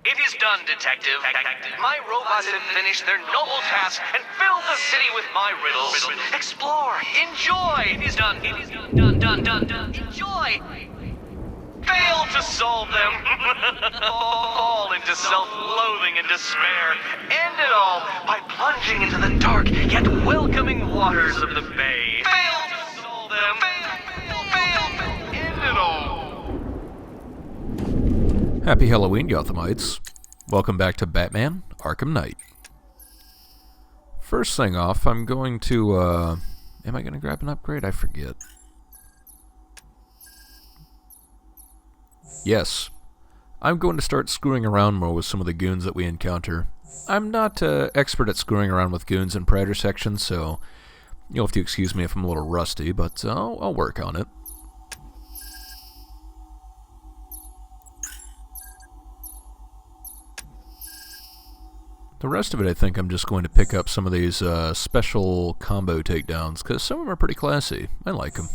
It is done, Detective. My robots have finished their noble task and filled the city with my riddles. Explore, enjoy. It is done. It is done. Enjoy. Fail to solve them. Fall into self-loathing and despair. End it all by plunging into the dark yet welcoming waters of the bay. Fail to solve them. Fail. End it all. Happy Halloween, Gothamites. Welcome back to Batman: Arkham Knight. First thing off, I'm going to, am I going to grab an upgrade? I forget. Yes. I'm going to start screwing around more with some of the goons that we encounter. I'm not expert at screwing around with goons in Predator sections, so you'll have to excuse me if I'm a little rusty, but I'll work on it. The rest of it, I think I'm just going to pick up some of these special combo takedowns, because some of them are pretty classy. I like them.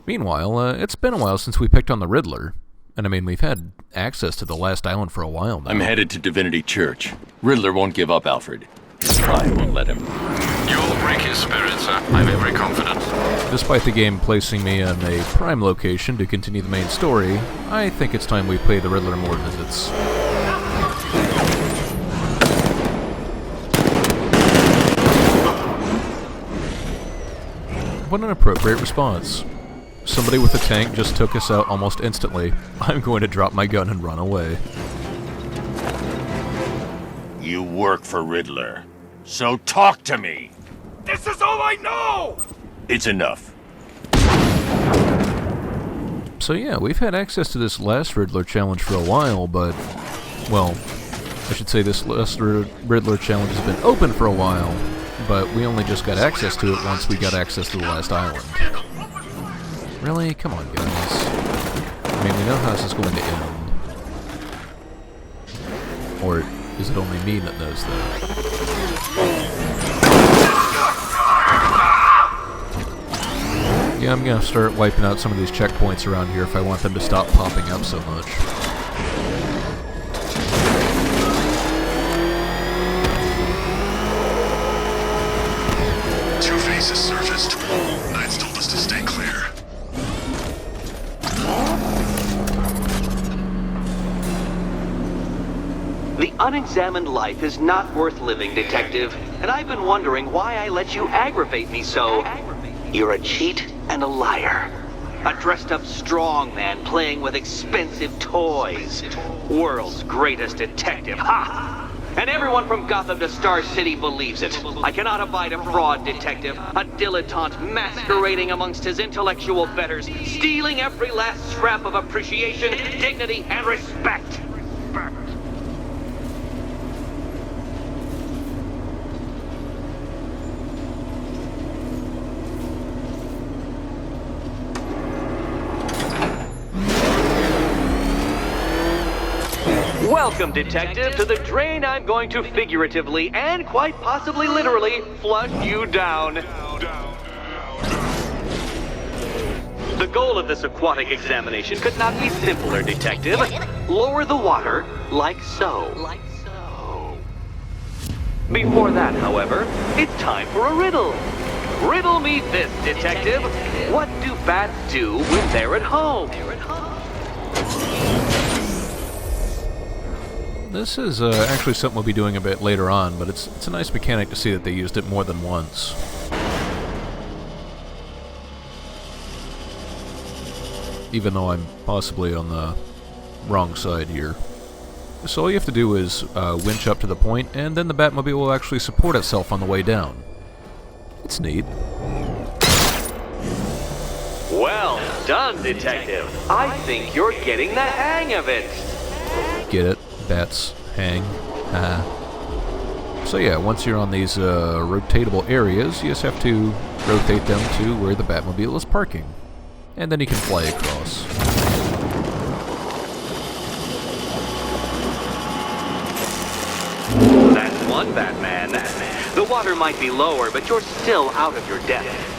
Meanwhile, it's been a while since we picked on the Riddler. And I mean, we've had access to the last island for a while now. I'm headed to Divinity Church. Riddler won't give up, Alfred. I won't let him. You'll break his spirit, sir. I'm very confident. Despite the game placing me in a prime location to continue the main story, I think it's time we pay the Riddler more visits. What an appropriate response. Somebody with a tank just took us out almost instantly. I'm going to drop my gun and run away. You work for Riddler, so talk to me! This is all I know! It's enough. So yeah, we've had access to this last Riddler challenge for a while, but, well, I should say this last Riddler challenge has been open for a while, but we only just got access to it once we got access to the last island. Really? Come on, guys. I mean, we know how this is going to end. Or is it only me that knows that? Yeah, I'm gonna start wiping out some of these checkpoints around here if I want them to stop popping up so much. Two faces surfaced. Knight's told us to stay clear. The unexamined life is not worth living, Detective, and I've been wondering why I let you aggravate me so. You're a cheat and a liar. A dressed-up strongman playing with expensive toys. World's greatest detective, ha! And everyone from Gotham to Star City believes it. I cannot abide a fraud detective, a dilettante masquerading amongst his intellectual betters, stealing every last scrap of appreciation, dignity, and respect. Welcome, Detective, to the drain I'm going to figuratively and quite possibly literally flush you down. The goal of this aquatic examination could not be simpler, Detective. Lower the water like so. Before that, however, it's time for a riddle. Riddle me this, Detective. What do bats do when they're at home? This is actually something we'll be doing a bit later on, but it's a nice mechanic to see that they used it more than once. Even though I'm possibly on the wrong side here. So all you have to do is winch up to the point, and then the Batmobile will actually support itself on the way down. It's neat. Well done, Detective. I think you're getting the hang of it. Get it? Bats hang. So yeah, once you're on these rotatable areas, you just have to rotate them to where the Batmobile is parking. And then you can fly across. That's one Batman. The water might be lower, but you're still out of your depth.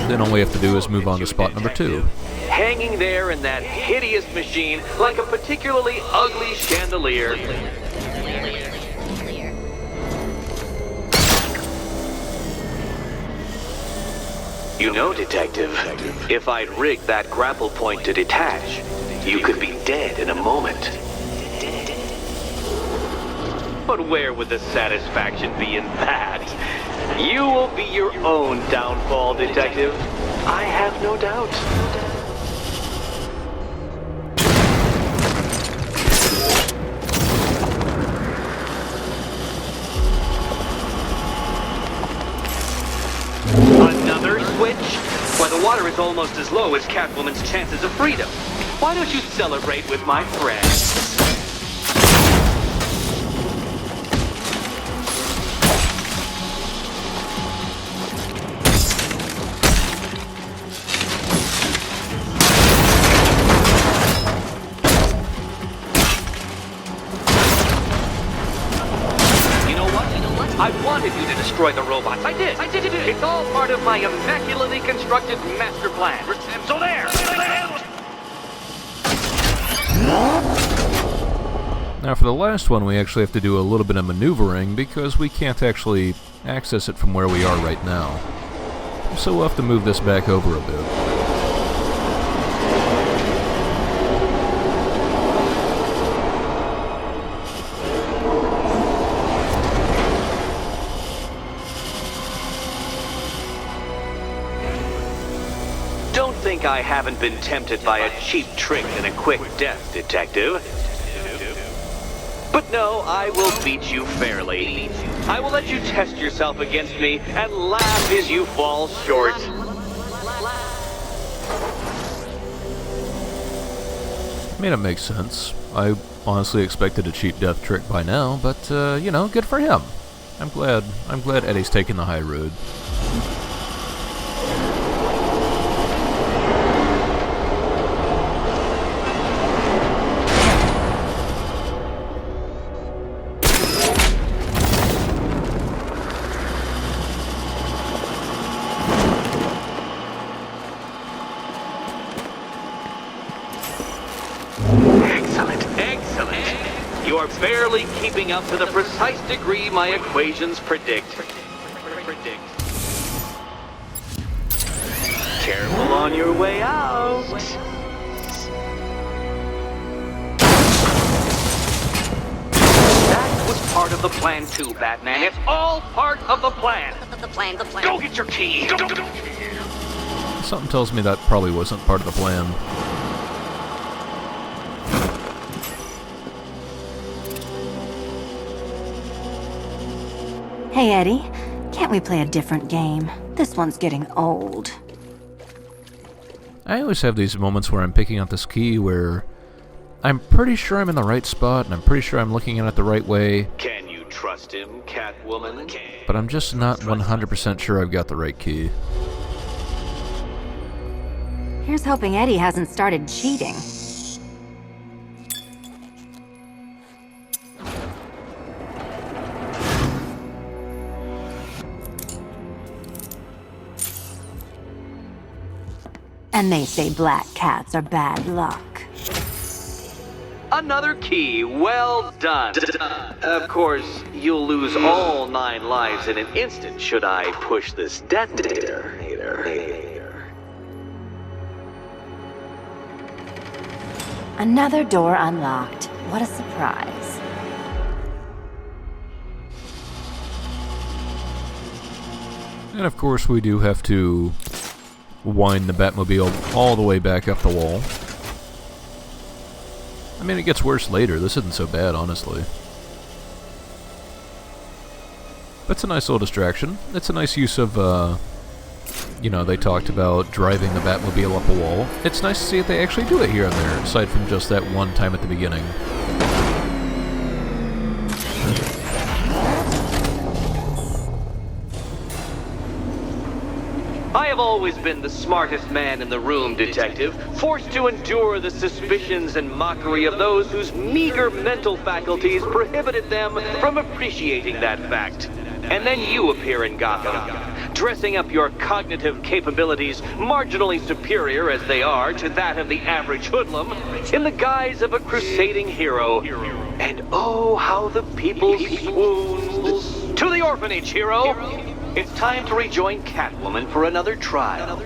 Then all we have to do is move on to spot number 2. Hanging there in that hideous machine like a particularly ugly chandelier. You know, Detective, if I'd rigged that grapple point to detach, you could be dead in a moment. But where would the satisfaction be in that? You will be your own downfall, Detective. I have no doubt. Another switch? Why, the water is almost as low as Catwoman's chances of freedom. Why don't you celebrate with my friends? I wanted you to destroy the robots. I did. It's all part of my immaculately constructed master plan. So there. Now for the last one, we actually have to do a little bit of maneuvering because we can't actually access it from where we are right now. So we'll have to move this back over a bit. Don't think I haven't been tempted by a cheap trick and a quick death, Detective. But no, I will beat you fairly. I will let you test yourself against me and laugh as you fall short. I mean, it makes sense. I honestly expected a cheap death trick by now, but, you know, good for him. I'm glad Eddie's taking the high road. Excellent. You are barely keeping up to the precise degree my equations predict. Careful on your way out. That was part of the plan too, Batman. It's all part of the plan. The plan. Go get your key. Go. Something tells me that probably wasn't part of the plan. Hey, Eddie. Can't we play a different game? This one's getting old. I always have these moments where I'm picking up this key where I'm pretty sure I'm in the right spot and I'm pretty sure I'm looking at it the right way, Can you trust him, Catwoman? but I'm just not 100% sure I've got the right key. Here's hoping Eddie hasn't started cheating. And they say black cats are bad luck. Another key. Well done. Of course, you'll lose all 9 lives in an instant should I push this detonator. Another door unlocked. What a surprise. And of course we do have to wind the Batmobile all the way back up the wall. I mean, it gets worse later. This isn't so bad, honestly. But it's a nice little distraction. It's a nice use of, you know, they talked about driving the Batmobile up a wall. It's nice to see that they actually do it here and there, aside from just that one time at the beginning. I have always been the smartest man in the room, Detective, forced to endure the suspicions and mockery of those whose meager mental faculties prohibited them from appreciating that fact. And then you appear in Gotham, dressing up your cognitive capabilities, marginally superior as they are to that of the average hoodlum, in the guise of a crusading hero. And oh, how the people swooned. To the orphanage, hero! It's time to rejoin Catwoman for another trial.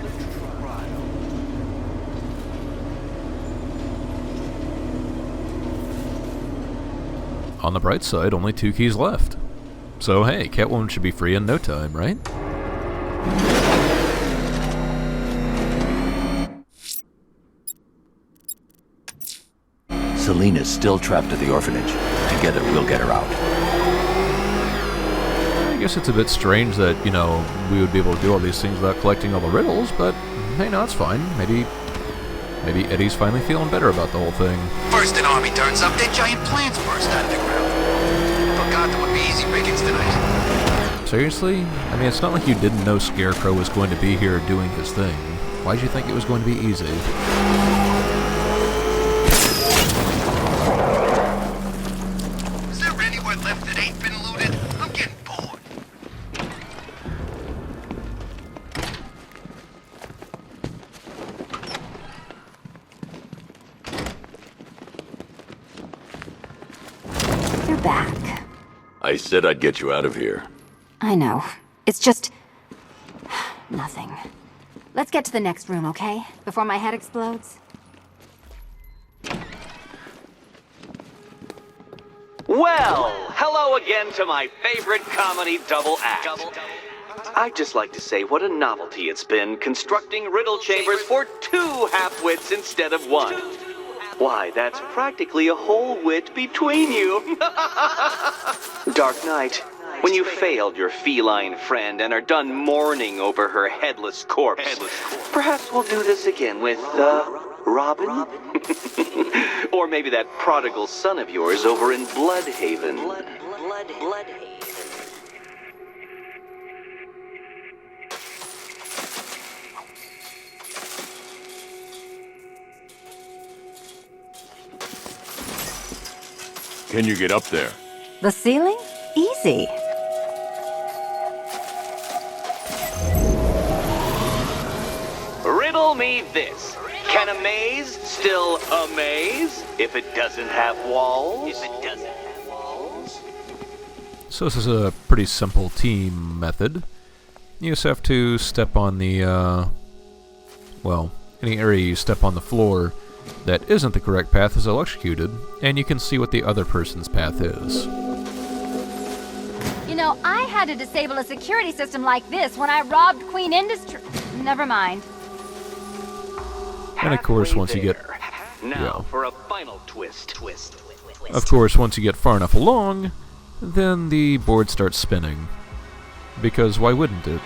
On the bright side, only 2 keys left. So hey, Catwoman should be free in no time, right? Selina's still trapped at the orphanage. Together, we'll get her out. I guess it's a bit strange that, you know, we would be able to do all these things without collecting all the riddles, but hey, no, it's fine. Maybe Eddie's finally feeling better about the whole thing. First an army turns up, then giant plants burst out of the ground. Forgot there would be easy pickings tonight. Seriously? I mean, it's not like you didn't know Scarecrow was going to be here doing his thing. Why'd you think it was going to be easy? Is there anywhere left that ain't been looted? I'm getting bored. You're back. I said I'd get you out of here. I know. It's just... nothing. Let's get to the next room, okay? Before my head explodes. Well, hello again to my favorite comedy double act. I'd just like to say what a novelty it's been constructing riddle chambers for 2 half-wits instead of 1. Why, that's practically a whole wit between you. Dark Knight, when you failed your feline friend and are done mourning over her headless corpse, perhaps we'll do this again with, Robin? Or maybe that prodigal son of yours over in Bloodhaven. Can you get up there? The ceiling? Easy. Riddle me this. Can a maze still amaze if it doesn't have walls? So this is a pretty simple team method. You just have to step on the, well, any area you step on the floor that isn't the correct path is electrocuted, and you can see what the other person's path is. You know, I had to disable a security system like this when I robbed Queen Industry. Never mind. And of course, once you get... Now for a final twist. Of course, once you get far enough along, then the board starts spinning. Because why wouldn't it?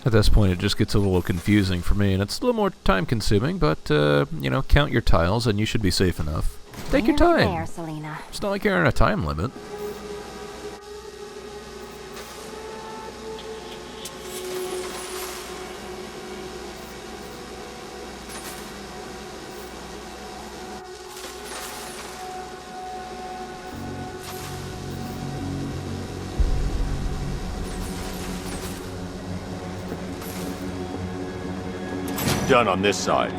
At this point, it just gets a little confusing for me, and it's a little more time-consuming, but, you know, count your tiles, and you should be safe enough. Take your Nearly time. there, Selina. It's not like you're on a time limit. Done on this side.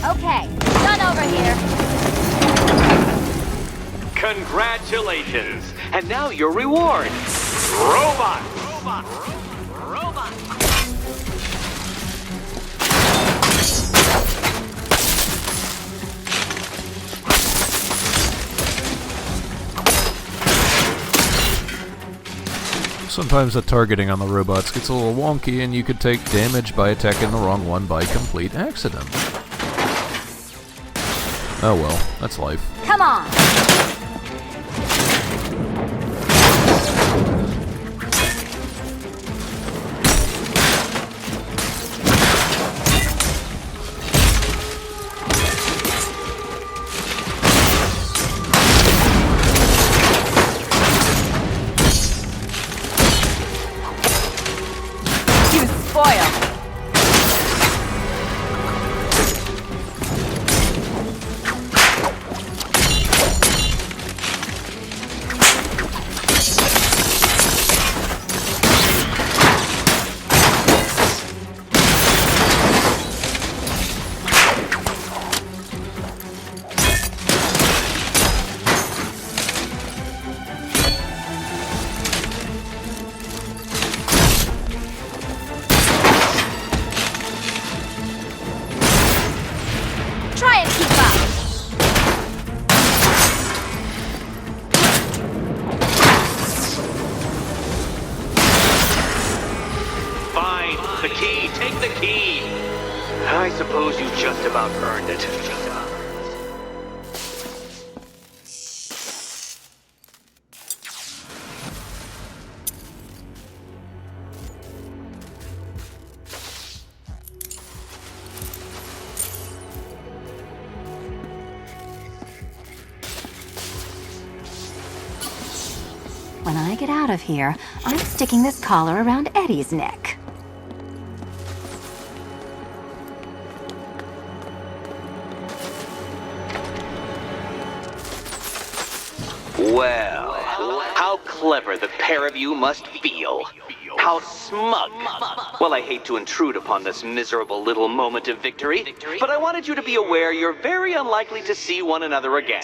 Okay, done over here. Congratulations! And now your reward. Robot! Sometimes the targeting on the robots gets a little wonky, and you could take damage by attacking the wrong one by complete accident. Oh well, that's life. Come on! You spoil! Try and keep up! Fine. The key. Take the key. I suppose you just about earned it. When I get out of here, I'm sticking this collar around Eddie's neck. Well, how clever the pair of you must feel. How smug. Well, I hate to intrude upon this miserable little moment of victory, but I wanted you to be aware you're very unlikely to see one another again.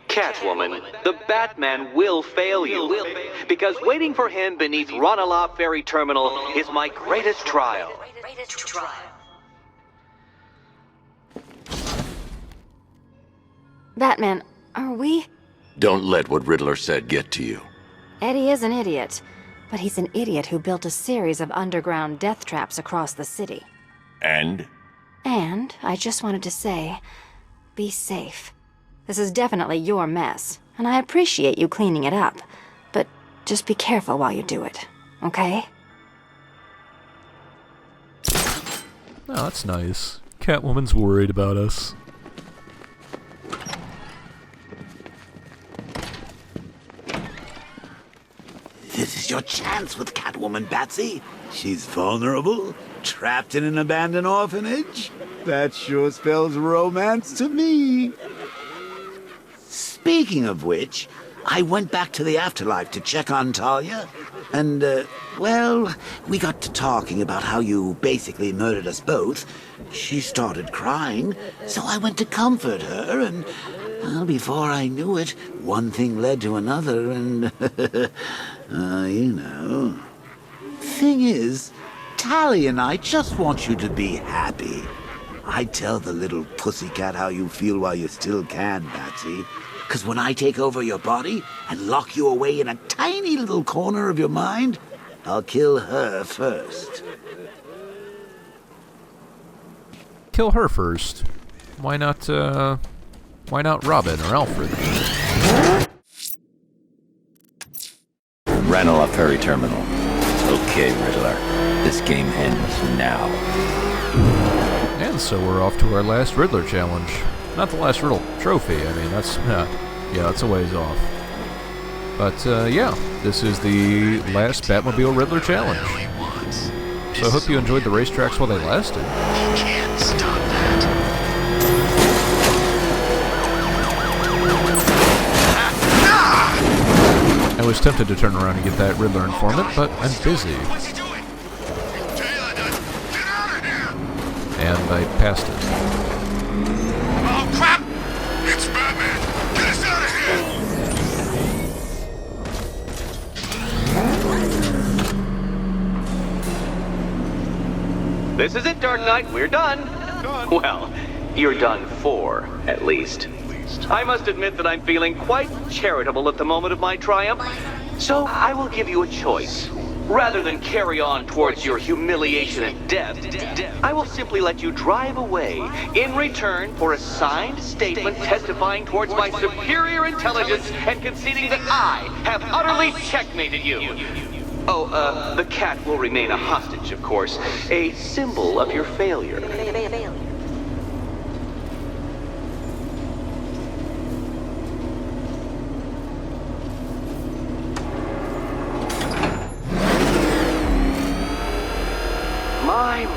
Catwoman, the Batman will fail you, because waiting for him beneath Ranelagh Ferry Terminal is my greatest trial. Batman, are we? Don't let what Riddler said get to you. Eddie is an idiot, but he's an idiot who built a series of underground death traps across the city. And? And I just wanted to say, be safe. This is definitely your mess, and I appreciate you cleaning it up, but just be careful while you do it, okay? Oh, that's nice. Catwoman's worried about us. This is your chance with Catwoman, Batsy. She's vulnerable, trapped in an abandoned orphanage. That sure spells romance to me. Speaking of which, I went back to the afterlife to check on Talia, and, well, we got to talking about how you basically murdered us both. She started crying, so I went to comfort her, and, well, before I knew it, one thing led to another, and, you know. Thing is, Talia and I just want you to be happy. I tell the little pussycat how you feel while you still can, Batsy. 'Cause when I take over your body and lock you away in a tiny little corner of your mind, I'll kill her first. Kill her first. Why not Robin or Alfred? Ranelagh Ferry Terminal. Okay, Riddler. This game ends now. And so we're off to our last Riddler challenge. Not the last Riddle trophy, I mean, that's a ways off. But, yeah, this is the last Batmobile Riddler challenge. So I hope you enjoyed the racetracks while they lasted. Can't stop that. I was tempted to turn around and get that Riddler informant, but I'm busy. What's he doing? Taylor, get out of here! And I passed it. Oh, crap! It's Batman! Get us out of here! This is it, Dark Knight. We're done. Well, you're done for, at least. I must admit that I'm feeling quite charitable at the moment of my triumph. So I will give you a choice. Rather than carry on towards your humiliation and death, I will simply let you drive away in return for a signed statement testifying towards my superior intelligence and conceding that I have utterly checkmated you. Oh, the cat will remain a hostage, of course, a symbol of your failure.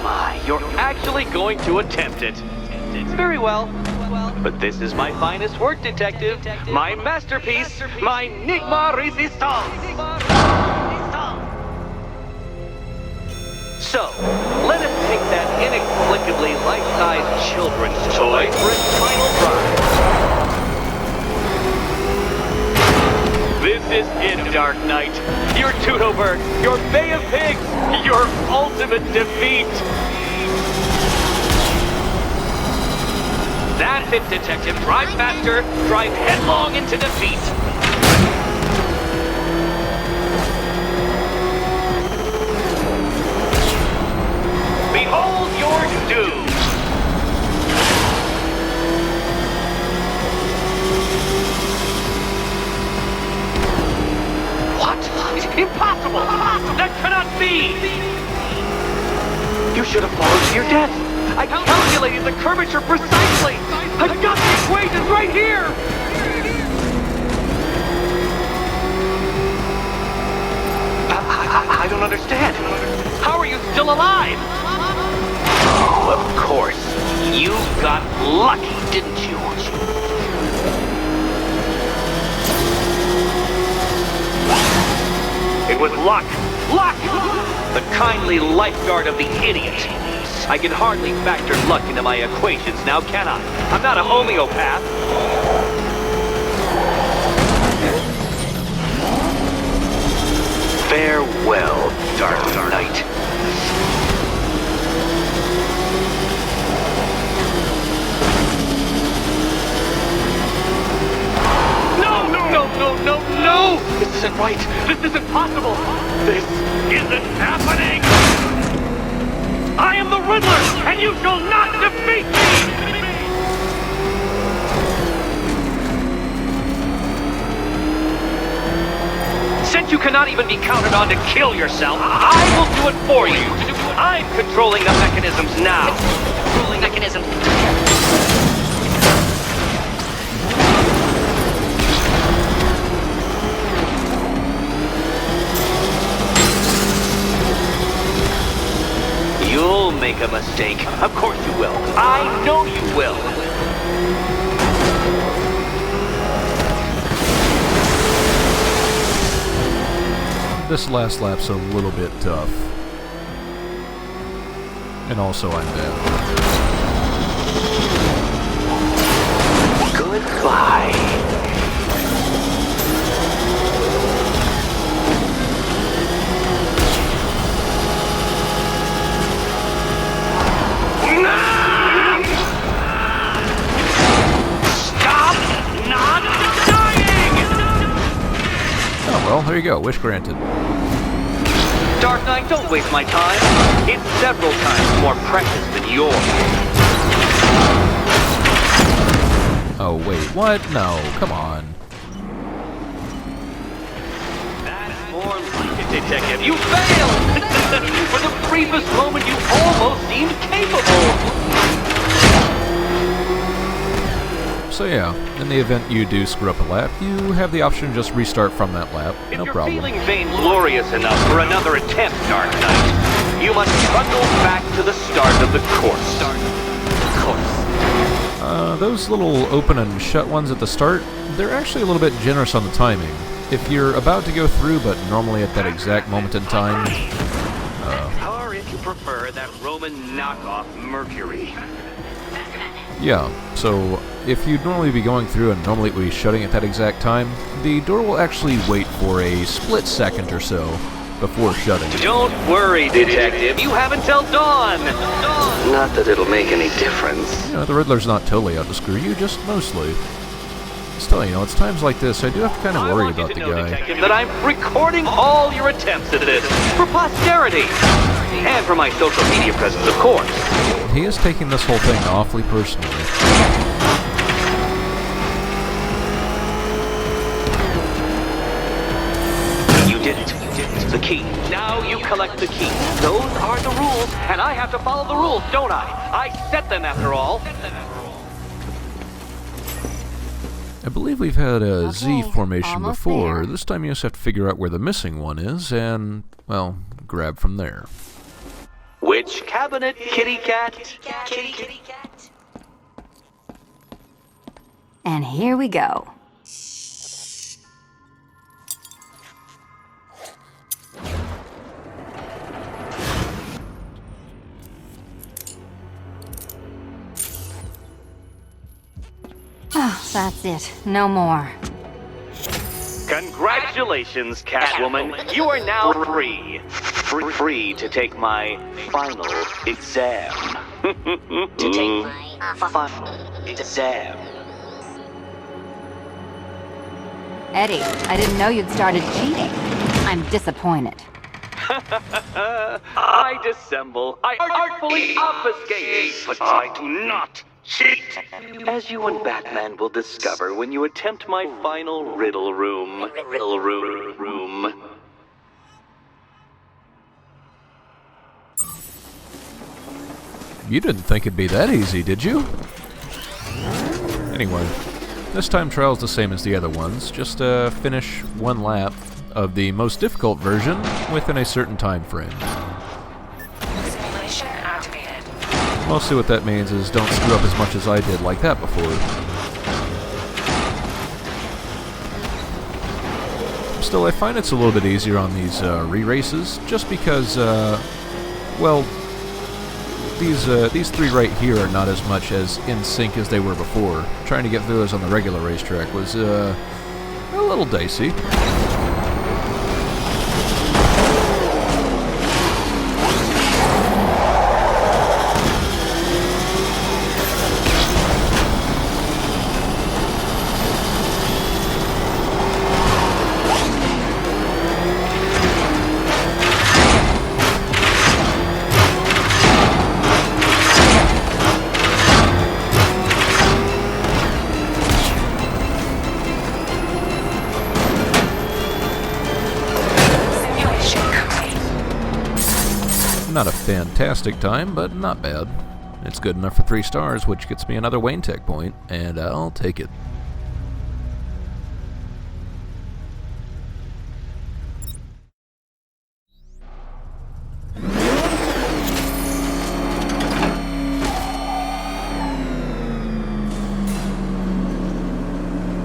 My, you're actually going to attempt it. Very well. But this is my finest work, Detective. My masterpiece, my Enigma Resistance. So, let us take that inexplicably life-sized children's toy for its final drive. This is it, Dark Knight. Your Toodlebird, your Bay of Pigs, your ultimate defeat. That's it, Detective. Drive faster, drive headlong into defeat. Behold your doom. What? Impossible! That cannot be! You should have followed to your death. I calculated the curvature precisely. I've got the equations right here. I don't understand. How are you still alive? Oh, of course. You got lucky, didn't you? It was luck! Luck! The kindly lifeguard of the idiot. I can hardly factor luck into my equations now, can I? I'm not a homeopath. Farewell, Dark Knight. No! This isn't right. This isn't possible. This isn't happening. I am the Riddler, and you shall not defeat me! Since you cannot even be counted on to kill yourself, I will do it for you. I'm controlling the mechanisms now. Controlling mechanism. You'll make a mistake. Of course you will. I know you will. This last lap's a little bit tough. And also I'm dead. Goodbye. Well, there you go. Wish granted. Dark Knight, don't waste my time. It's several times more precious than yours. Oh, wait. What? No. Come on. That's more like it, Detective. You failed! For the briefest moment, you almost seemed capable. So yeah, in the event you do screw up a lap, you have the option to just restart from that lap. No problem. If you're feeling vainglorious enough for another attempt, Dark Knight, you must trundle back to the start of the course. Those little open and shut ones at the start, they're actually a little bit generous on the timing. If you're about to go through, but normally at that exact moment in time... or if you prefer, that Roman knockoff Mercury. Yeah, so if you'd normally be going through and normally it would be shutting at that exact time, the door will actually wait for a split second or so before shutting. Don't worry, Detective. You have until dawn. Not that it'll make any difference. You know, the Riddler's not totally out to screw you, just mostly. Still, you know, it's times like this I do have to kind of I worry want you about to the know, guy. Detective, that I'm recording all your attempts at this for posterity. And for my social media presence, of course. He is taking this whole thing awfully personally. You didn't. The key. Now you collect the key. Those are the rules, and I have to follow the rules, don't I? I set them after all. I believe we've had a Z Okay, formation almost before. there. This time you just have to figure out where the missing one is and, well, grab from there. Which cabinet, kitty cat? Kitty cat. And here we go. Oh, that's it. No more. Congratulations, Catwoman. You are now free. Free to take my final exam. To take my final exam. Eddie, I didn't know you'd started cheating. I'm disappointed. I dissemble. I artfully obfuscate. But I do not cheat. As you and Batman will discover when you attempt my final riddle room. Riddle room. You didn't think it'd be that easy, did you? Anyway, this time trial's the same as the other ones. Just finish one lap of the most difficult version within a certain time frame. Simulation activated. Mostly what that means is don't screw up as much as I did like that before. Still, I find it's a little bit easier on these re-races, just because, well, these three right here are not as much as in sync as they were before. Trying to get through those on the regular racetrack was a little dicey. Simulation complete. Not a fantastic time, but not bad. It's good enough for 3 stars, which gets me another Wayne Tech point, and I'll take it.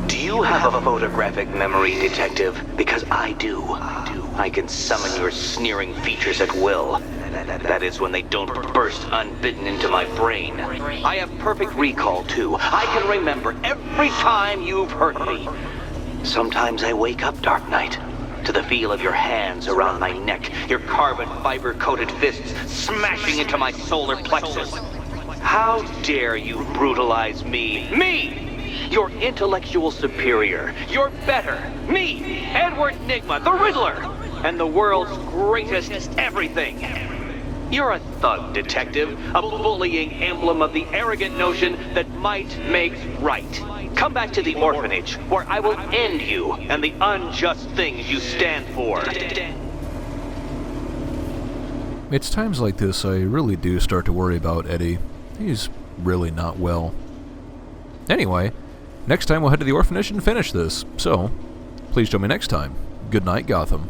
Do you have a photographic memory, Detective? Because I do. I can summon your sneering features at will. That is when they don't burst unbidden into my brain. I have perfect recall, too. I can remember every time you've hurt me. Sometimes I wake up, Dark Knight, to the feel of your hands around my neck, your carbon fiber-coated fists smashing into my solar plexus. How dare you brutalize me? Me! Your intellectual superior. You're better. Me, Edward Nygma, the Riddler, and the world's greatest everything. You're a thug, Detective, a bullying emblem of the arrogant notion that might makes right. Come back to the orphanage, where I will end you and the unjust things you stand for. It's times like this I really do start to worry about Eddie. He's really not well. Anyway, next time we'll head to the orphanage and finish this, so please join me next time. Good night, Gotham.